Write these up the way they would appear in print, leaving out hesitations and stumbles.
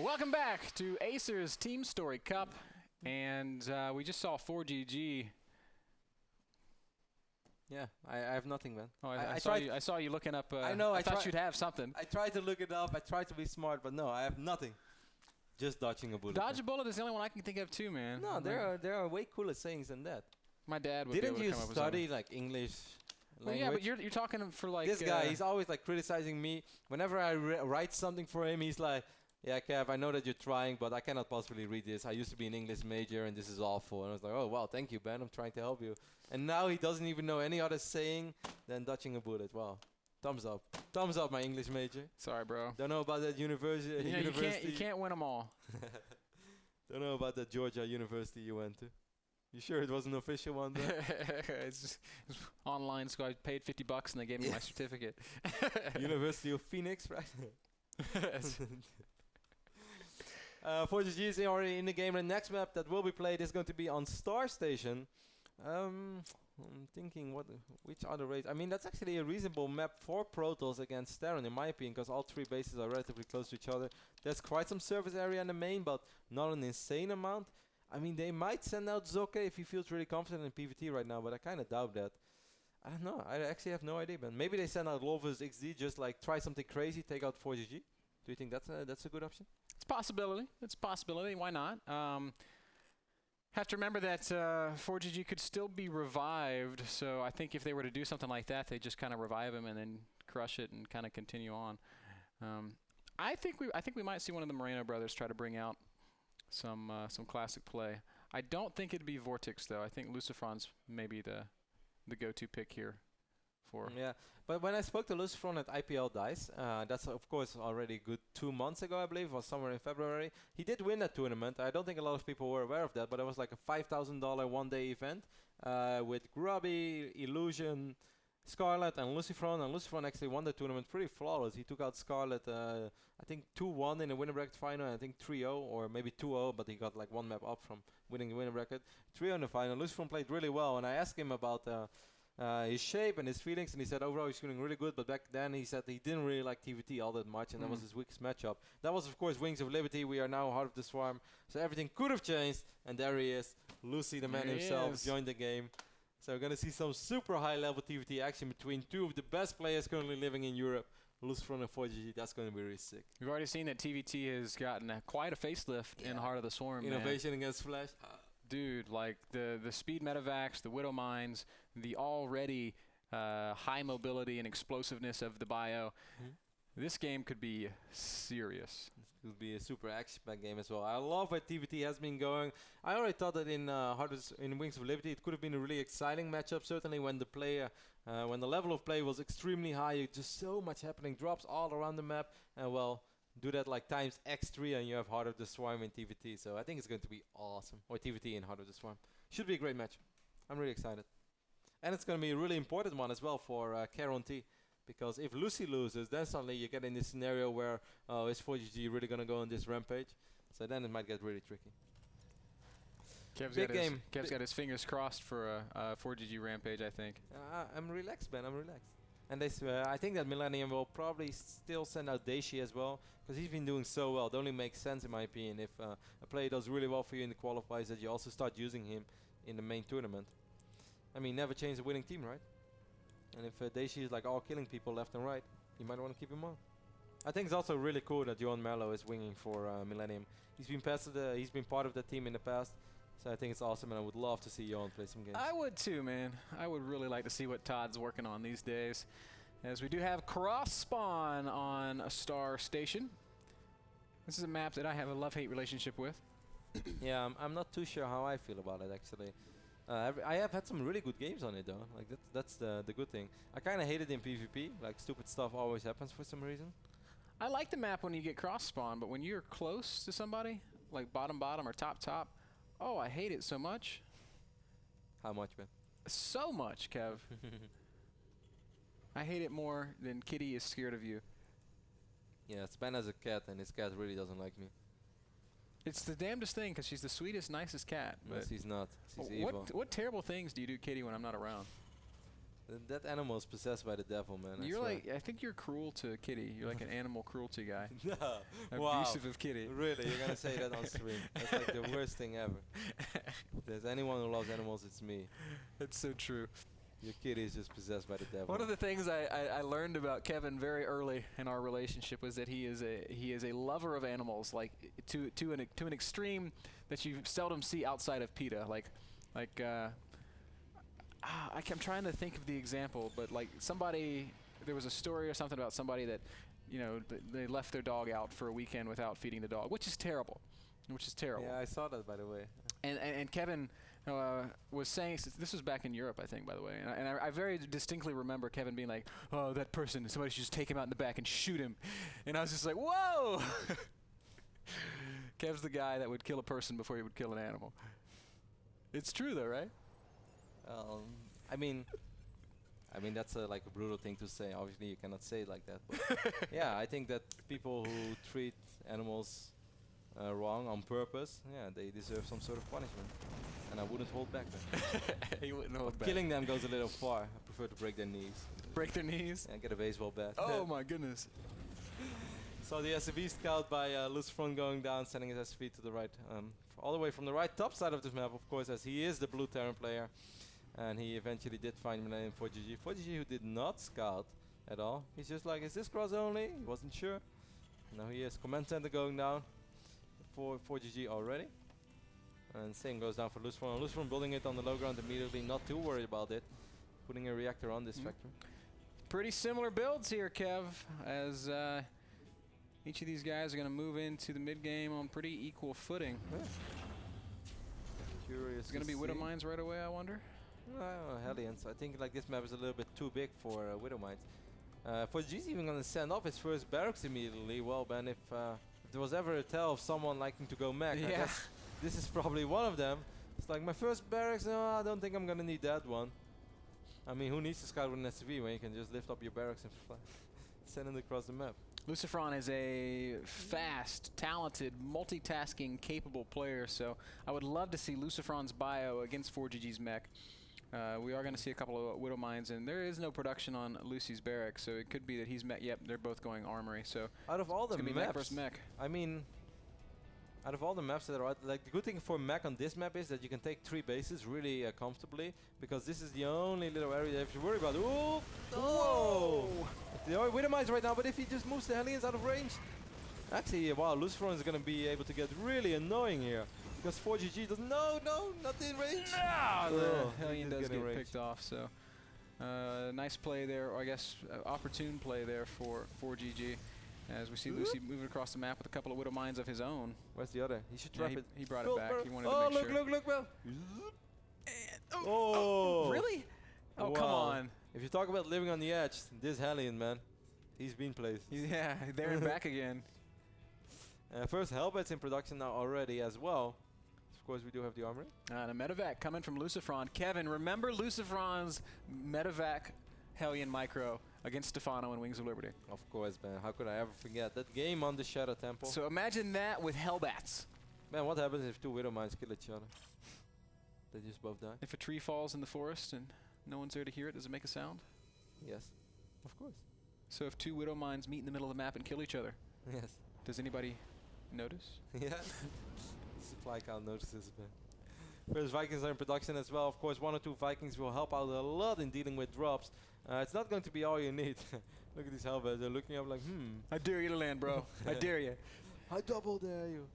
Welcome back to Acer's TeamStory Cup, and we just saw 4GG. Yeah, I have nothing, man. Oh, I saw you looking up. I know. I thought you'd have something. I tried to look it up. I tried to be smart, but no, I have nothing. Just dodging a bullet. Dodge a bullet is the only one I can think of too, man. No, there are way cooler sayings than that. My dad would. Didn't be able to you come up study with like English language? Well, yeah, but you're talking for like this guy. He's always like criticizing me. Whenever I write something for him, he's like, "Yeah, Kev, I know that you're trying, but I cannot possibly read this. I used to be an English major, and this is awful." And I was like, "Oh, wow, thank you, Ben. I'm trying to help you." And now he doesn't even know any other saying than dodging a bullet. Wow. Thumbs up. Thumbs up, my English major. Sorry, bro. Don't know about that university. You can't win them all. Don't know about that Georgia university you went to. You sure it was an official one, though? it's online, so I paid $50 and they gave me my certificate. University of Phoenix, right? 4GG is already in the game. The next map that will be played is going to be on Star Station. I'm thinking which other race. I mean, that's actually a reasonable map for Protoss against Terran, in my opinion, because all three bases are relatively close to each other. There's quite some surface area in the main, but not an insane amount. I mean, they might send out Zoke if he feels really confident in PvT right now, but I kind of doubt that. I don't know. I actually have no idea, man. Maybe they send out Lolvus XD, just like try something crazy, take out 4GG. Do you think that's a good option? It's a possibility. It's a possibility. Why not? Have to remember that 4GG could still be revived, so I think if they were to do something like that, they just kind of revive him and then crush it and kind of continue on. I think we might see one of the Moreno brothers try to bring out some classic play. I don't think it'd be Vortex though. I think Lucifron's maybe the go-to pick here. Yeah, but when I spoke to Lucifron at IPL Dice, that's of course already good 2 months ago, I believe, or somewhere in February. He did win that tournament. I don't think a lot of people were aware of that, but it was like a $5,000 one-day event with Grubby, Illusion, Scarlet, and Lucifron. And Lucifron actually won the tournament pretty flawless. He took out Scarlet, I think 2-1 in the winner bracket final, and I think 3-0 or maybe 2-0, but he got like one map up from winning the winner bracket. 3-0 in the final. Lucifron played really well, and I asked him about his shape and his feelings, and he said overall he's feeling really good, but back then he said he didn't really like TVT all that much, and that was his weakest matchup. That was of course Wings of Liberty. We are now Heart of the Swarm, so everything could have changed, and there he is. Lucy, the man himself, joined the game. So we're going to see some super high level TVT action between two of the best players currently living in Europe, Lucifron and 4GG. That's going to be really sick. We've already seen that TVT has gotten quite a facelift in Heart of the Swarm. Innovation against Flash. Dude, like the speed medevacs, the Widow Mines, the already high mobility and explosiveness of the bio. This game could be serious. This could be a super action-packed game as well. I love where TVT has been going. I already thought that in Wings of Liberty it could have been a really exciting matchup. Certainly when the level of play was extremely high, just so much happening, drops all around the map, and well, do that like times X3 and you have Heart of the Swarm in TVT. So I think it's going to be awesome. Or TVT in Heart of the Swarm. Should be a great match. I'm really excited. And it's going to be a really important one as well for Caron T. Because if Lucy loses, then suddenly you get in this scenario where is 4GG really going to go on this rampage? So then it might get really tricky. Kev's got his fingers crossed for a 4GG rampage, I think. I'm relaxed, Ben. I'm relaxed. And I think that Millennium will probably still send out Daishi as well, because he's been doing so well. It only makes sense, in my opinion, if a player does really well for you in the qualifiers, that you also start using him in the main tournament. I mean, never change a winning team, right? And if Daishi is like all killing people left and right, you might want to keep him on. I think it's also really cool that Johan Merlo is winging for Millennium. He's been part of the team in the past, so I think it's awesome, and I would love to see Johan play some games. I would too, man. I would really like to see what Todd's working on these days, as we do have cross spawn on a Star Station. This is a map that I have a love-hate relationship with. Yeah, I'm not too sure how I feel about it actually. I have had some really good games on it though. Like that's the good thing. I kind of hate it in PvP. Like stupid stuff always happens for some reason. I like the map when you get cross spawn, but when you're close to somebody, like bottom or top, oh, I hate it so much. How much, man? So much, Kev. I hate it more than Kitty is scared of you. Yeah, Span has a cat, and his cat really doesn't like me. It's the damnedest thing, because she's the sweetest, nicest cat. But she's not. She's evil. What terrible things do you do, Kitty, when I'm not around? That animal is possessed by the devil, man. I You're swear. like, I think you're cruel to Kitty. You're like an animal cruelty guy. No. Wow. Abusive of Kitty. Really? You're gonna say that on stream? That's like the worst thing ever. If there's anyone who loves animals, it's me. That's so true. Your kitty is just possessed by the devil. One of the things I learned about Kevin very early in our relationship was that he is a lover of animals, like to an extreme that you seldom see outside of PETA. I'm trying to think of the example, but like there was a story or something about somebody that, you know, they left their dog out for a weekend without feeding the dog, which is terrible. Yeah, I saw that, by the way. And Kevin was saying, this was back in Europe, I think, by the way, and I very distinctly remember Kevin being like, oh, that person, somebody should just take him out in the back and shoot him. And I was just like, whoa! Kev's the guy that would kill a person before he would kill an animal. It's true, though, right? I mean, that's like a brutal thing to say. Obviously, you cannot say it like that. But yeah, I think that people who treat animals wrong on purpose, yeah, they deserve some sort of punishment. And I wouldn't hold back then. He wouldn't hold back. Killing them goes a little far. I prefer to break their knees. Break their knees? Yeah, get a baseball bat. Oh my goodness. So the SCV scout by Lucifron going down, sending his SCV to the right, all the way from the right top side of this map, of course, as he is the blue Terran player. And he eventually did find Millennium 4GG. 4GG who did not scout at all. He's just like, is this cross only? He wasn't sure. Now he is command center going down for 4GG already. And same goes down for Lucifron. Lucifron building it on the low ground immediately, not too worried about it. Putting a reactor on this factory. Pretty similar builds here, Kev, as each of these guys are going to move into the mid game on pretty equal footing. Yeah. Curious. It's going to be Widow Mines right away, I wonder. Hellions. I think like this map is a little bit too big for Widow Mines. 4GG's even going to send off his first barracks immediately. Well, Ben, if there was ever a tale of someone liking to go mech, I guess this is probably one of them. It's like my first barracks, no, I don't think I'm going to need that one. I mean, who needs to scout with an SCV when you can just lift up your barracks and send it across the map? Lucifron is a fast, talented, multitasking, capable player, so I would love to see Lucifron's bio against 4GG's mech. We are going to see a couple of Widow Mines, and there is no production on Lucy's barracks, so it could be that he's met. Yep, they're both going armory. So out of all the maps, mech versus mech. I mean, out of all the maps that are out, like the good thing for mech on this map is that you can take 3 bases really comfortably, because this is the only little area you have to worry about. Ooh! Whoa! The Widow Mines right now, but if he just moves the Hellions out of range, actually, wow, Lucifron is going to be able to get really annoying here. Because 4GG doesn't. No, not in range. No, the Hellion does get picked off. So nice play there, or I guess opportune play there for 4GG. As we see Lucy moving across the map with a couple of Widow Mines of his own. Where's the other? He should drop it. He brought it back. He wanted to make sure. Look, Bell. Oh, really? Oh, wow. Come on. If you talk about living on the edge, this Hellion, man, he's been placed. Yeah, there and back again. First Hellbats in production now already as well. Of course, we do have the armory. And a medevac coming from Lucifron. Kevin, remember Lucifron's medevac Hellion micro against Stefano in Wings of Liberty? Of course, man. How could I ever forget that game on the Shadow Temple? So imagine that with Hellbats. Man, what happens if 2 Widow Mines kill each other? They just both die. If a tree falls in the forest and no one's there to hear it, does it make a sound? Yes, of course. So if 2 Widow Mines meet in the middle of the map and kill each other, yes. Does anybody notice? Yeah. Supply count notices, man. First Vikings are in production as well. Of course, 1 or 2 Vikings will help out a lot in dealing with drops. It's not going to be all you need. Look at these Hellbats. They're looking up like, I dare you to land, bro. I dare you. I double dare you.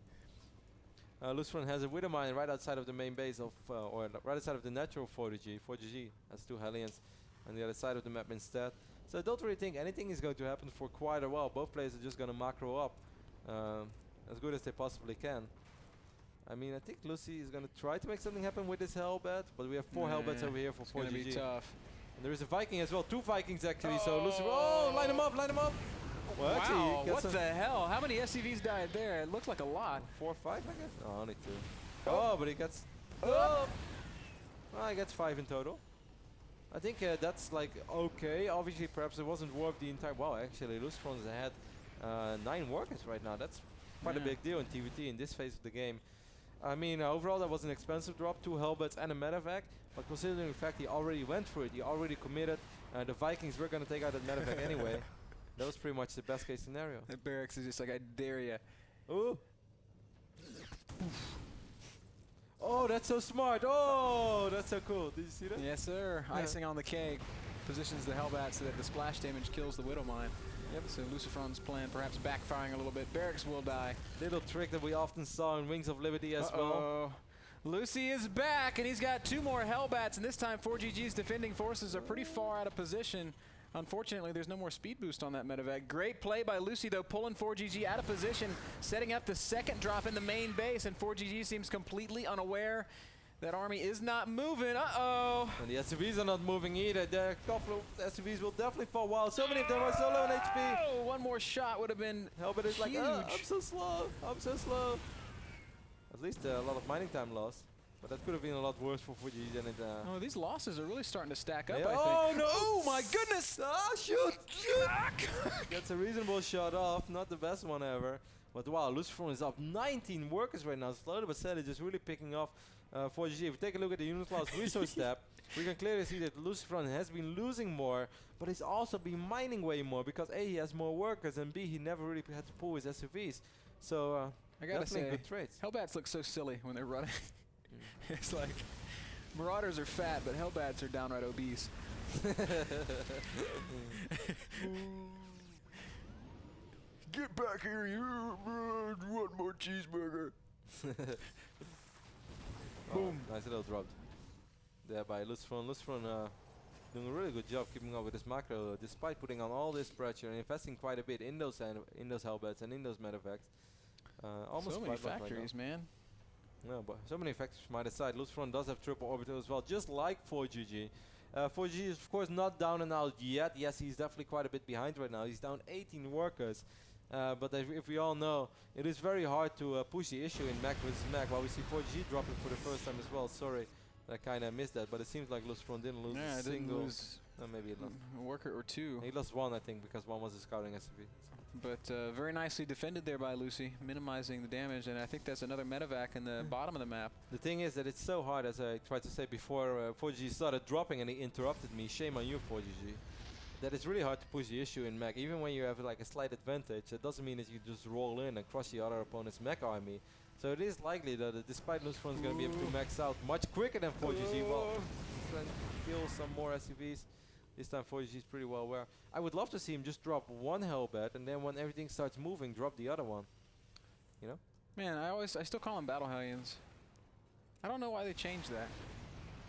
Lucifron has a Widow Mine right outside of the main base of, or right outside of the natural 4GG. 4GG has 2 Hellions on the other side of the map instead. So I don't really think anything is going to happen for quite a while. Both players are just going to macro up as good as they possibly can. I mean, I think Lucy is going to try to make something happen with this Hellbat, but we have 4 Hellbats over here for 4GG. It's going to be tough. And there is a Viking as well, 2 Vikings actually. So Lucy, line them up, line them up. Well, wow, what the hell? How many SCVs died there? It looked like a lot. 4 or 5, I guess? No, only 2. Oh, but he gets... Oh! Well, he gets 5 in total. I think that's like okay. Obviously, perhaps it wasn't worth the entire... Wow, actually, Lucifron's ahead 9 workers right now. That's quite a big deal in TVT in this phase of the game. I mean, overall that was an expensive drop, 2 Hellbats and a medevac. But considering the fact he already went for it, he already committed, the Vikings were going to take out that medevac anyway. That was pretty much the best case scenario. The barracks is just like, I dare ya. Ooh. Oh, that's so smart. Oh, that's so cool. Did you see that? Yes, sir. Yeah. Icing on the cake. Positions the Hellbat so that the splash damage kills the Widow Mine. Yep. So Lucifron's plan perhaps backfiring a little bit. Barracks will die. Little trick that we often saw in Wings of Liberty as well. Lucy is back, and he's got 2 more Hellbats, and this time 4GG's defending forces are pretty far out of position. Unfortunately, there's no more speed boost on that medevac. Great play by Lucy, though, pulling 4GG out of position, setting up the second drop in the main base, and 4GG seems completely unaware that army is not moving. Uh-oh. And the SUVs are not moving either. There are a couple of SUVs will definitely fall. Wow, so many of them are so low on HP. Oh, one more shot would have been Hellbat is like, huge. I'm so slow. I'm so slow. At least a lot of mining time lost. But that could have been a lot worse for 4GG than it... Oh, these losses are really starting to stack up, Yeah. I think. Oh, no! Oh, my goodness! Ah, shoot! That's a reasonable shot off. Not the best one ever. But wow, Lucifron is up 19 workers right now. Slowly but steadily, just really picking off 4GG. If we take a look at the unit loss resource tab, we can clearly see that Lucifron has been losing more, but he's also been mining way more because A, he has more workers, and B, he never really had to pull his SUVs. So, I gotta definitely say, good trades. Hellbats look so silly when they're running. It's like, Marauders are fat, but Hellbats are downright obese. Get back here, you one more cheeseburger. Boom. Nice little drop there by Lucifron. Lucifron doing a really good job keeping up with this macro, despite putting on all this pressure and investing quite a bit in those Hellbats and in those medevacs. Almost So many quite right factories, man. No, but so many factors from either side. Lucifron does have triple orbital as well, just like 4GG. 4GG is of course not down and out yet. Yes, he's definitely quite a bit behind right now. He's down 18 workers. But if we all know, it is very hard to push the issue in Mac versus Mac. While we see 4GG dropping for the first time as well. Sorry, I kind of missed that. But it seems like Lucifron didn't lose a single. Lose maybe it lost a worker or 2. He lost 1, I think, because 1 was a scouting SUV. But very nicely defended there by Lucy, minimizing the damage. And I think that's another medevac in the bottom of the map. The thing is that it's so hard, as I tried to say before, 4GG started dropping and he interrupted me. Shame on you, 4GG. That it's really hard to push the issue in mech. Even when you have like a slight advantage, it doesn't mean that you just roll in and crush the other opponent's mech army. So it is likely that despite Lucifron's going to be able to max out much quicker than 4GG, well, trying to kill some more SUVs. This time 4GG is pretty well aware. I would love to see him just drop 1 Hellbat and then when everything starts moving, drop the other one. You know? Man, I still call them Battle Hellions. I don't know why they changed that.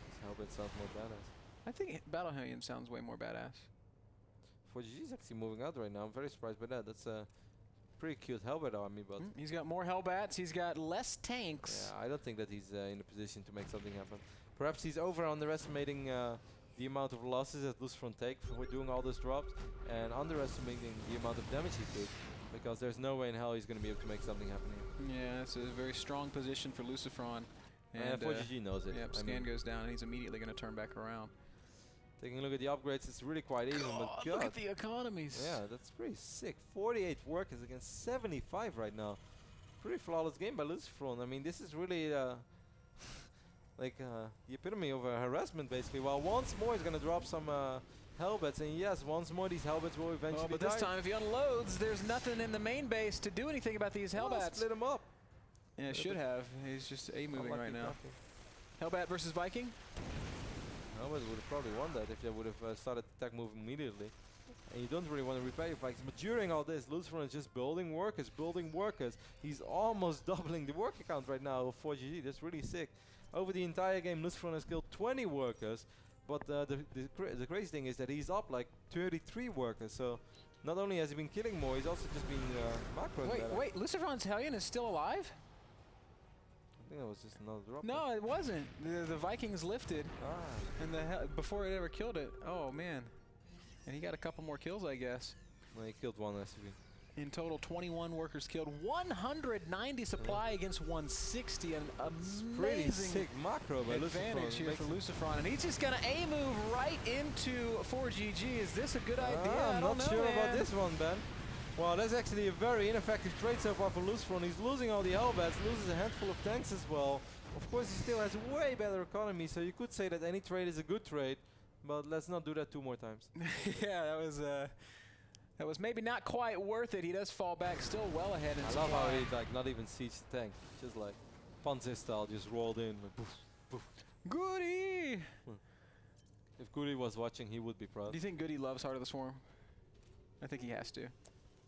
This Hellbat sounds more badass. I think Battle Hellion sounds way more badass. 4GG is actually moving out right now. I'm very surprised by that. That's a pretty cute Hellbat army, but... He's got more Hellbats. He's got less tanks. Yeah, I don't think that he's in a position to make something happen. Perhaps he's over-underestimating the amount of losses that Lucifron take for doing all those drops and underestimating the amount of damage he took, because there's no way in hell he's going to be able to make something happen here. Yeah, it's a very strong position for Lucifron. And 4GG knows it. Yep, scan goes down and he's immediately going to turn back around. Taking a look at the upgrades, it's really quite even, but God. Look at the economies. Yeah, that's pretty sick. 48 workers against 75 right now. Pretty flawless game by Lucifron. I mean, this is really like the epitome of harassment, basically. While once more he's going to drop some Hellbats, and yes, once more these Hellbats will eventually but die. this time if he unloads, there's nothing in the main base to do anything about these Hellbats. Split him up. Yeah, should have. He's just A-moving right now. Hellbat versus Viking? Hellbat would have probably won that if they would have started attack move immediately. And you don't really want to repair your Vikings. But during all this, Lucifron is just building workers, building workers. He's almost doubling the worker count right now of 4GG. That's really sick. Over the entire game, Lucifron has killed 20 workers. But the crazy thing is that he's up like 33 workers. So not only has he been killing more, he's also just been macroing better. Wait, Lucifron's Hellion is still alive? I think that was just another drop. No, it wasn't. The Vikings lifted, and before it ever killed it. Oh man, and he got a couple more kills, I guess. Well, he killed 1 SUV. In total, 21 workers killed. 190 supply against 160. An amazing pretty sick macro by advantage here for Lucifron, and he's just gonna A-move right into 4GG. Is this a good idea? I'm not sure about this one, Ben. Well, that's actually a very ineffective trade so far for Lucifron. He's losing all the Hellbats, loses a handful of tanks as well. Of course, he still has way better economy, so you could say that any trade is a good trade, but let's not do that 2 more times. Yeah, that was maybe not quite worth it. He does fall back, still well ahead in I love how he like not even siege the tank, just like Panzer style, just rolled in. Like, poof, poof. Goody! If Goody was watching, he would be proud. Do you think Goody loves Heart of the Swarm? I think he has to.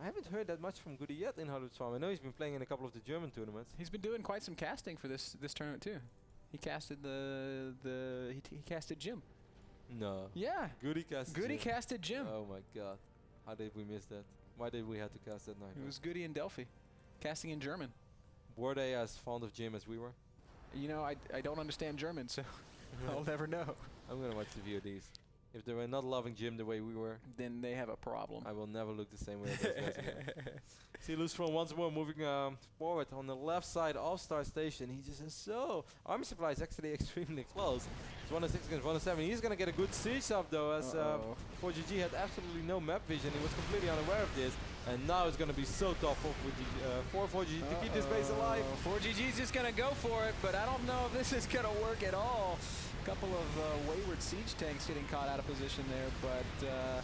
I haven't heard that much from Goody yet in Heart of the Swarm. I know he's been playing in a couple of the German tournaments. He's been doing quite some casting for this tournament too. He casted he casted Jim. No. Yeah. Goody casted Goody Jim. casted Jim. Oh my god. How did we miss that? Why did we have to cast that night? It was Goody in Delphi, casting in German. Were they as fond of Jim as we were? You know, I don't understand German, so I'll never know. I'm gonna watch the VODs. If they were not loving Jim the way we were, then they have a problem. I will never look the same way as those guys again. See Lucifron once more moving forward on the left side of Star Station. He just is so... Army Supply is actually extremely close. It's 106 against 107. He's going to get a good siege up though, as 4GG had absolutely no map vision. He was completely unaware of this. And now it's going to be so tough for 4GG to keep this base alive. 4GG's just going to go for it, but I don't know if this is going to work at all. A couple of wayward siege tanks getting caught out of position there, but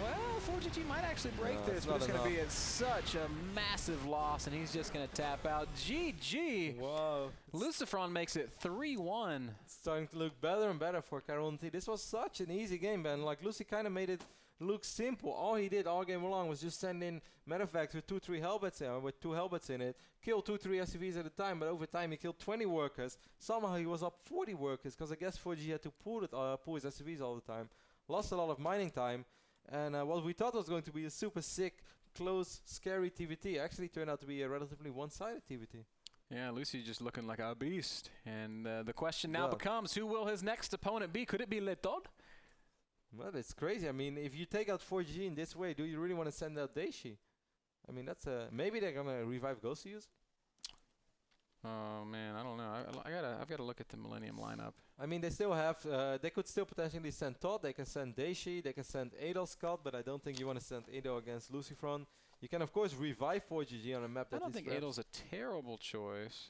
well, 4GG might actually break this, but it's going to be such a massive loss, and he's just going to tap out. GG! Wow. Lucifron makes it 3-1. It's starting to look better and better for Caronte. This was such an easy game, man. Like, Lucy kind of made it look simple. All he did all game long was just send in medevacts with 2-3 Hellbats with 2 Hellbats in it, kill 2-3 SCVs at a time, but over time he killed 20 workers. Somehow he was up 40 workers, because I guess 4G had to pull his SCVs all the time. Lost a lot of mining time, and what we thought was going to be a super sick, close, scary TVT actually turned out to be a relatively one-sided TVT. Yeah, Lucy just looking like a beast, and the question now becomes, who will his next opponent be? Could it be Letod? Well, it's crazy. I mean, if you take out 4G in this way, do you really want to send out Daishi? I mean, that's maybe they're gonna revive Ghost Use. Oh man, I don't know. I've gotta look at the Millennium lineup. I mean, they still have. They could still potentially send Todd. They can send Daishi. They can send Adol Scott, but I don't think you want to send Adol against Lucifron. You can of course revive 4GG on a map that I don't think Adol's a terrible choice.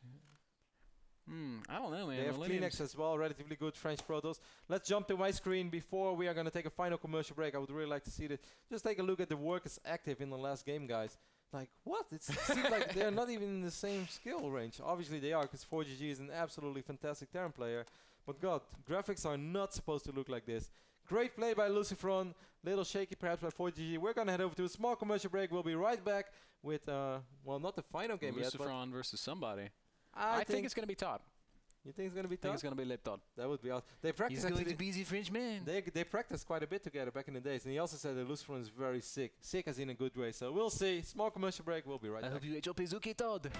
I don't know, man. They have Kleenex as well, relatively good French Protoss. Let's jump to my screen before we are going to take a final commercial break. I would really like to see this. Just take a look at the workers active in the last game, guys. Like, what? It seems like they're not even in the same skill range. Obviously they are, because 4GG is an absolutely fantastic Terran player. But God, graphics are not supposed to look like this. Great play by Lucifron. Little shaky perhaps by 4GG. We're going to head over to a small commercial break. We'll be right back with, well, not the final game yet. Lucifron versus somebody. I think it's going to be Todd. You think it's going to be Todd? I think it's going to be Letod. That would be awesome. They practice. He's going to be the French man. They practiced quite a bit together back in the days. And he also said that Lucifron is very sick. Sick as in a good way. So we'll see. Small commercial break. We'll be right back. I hope you ate your Pezuki, Todd.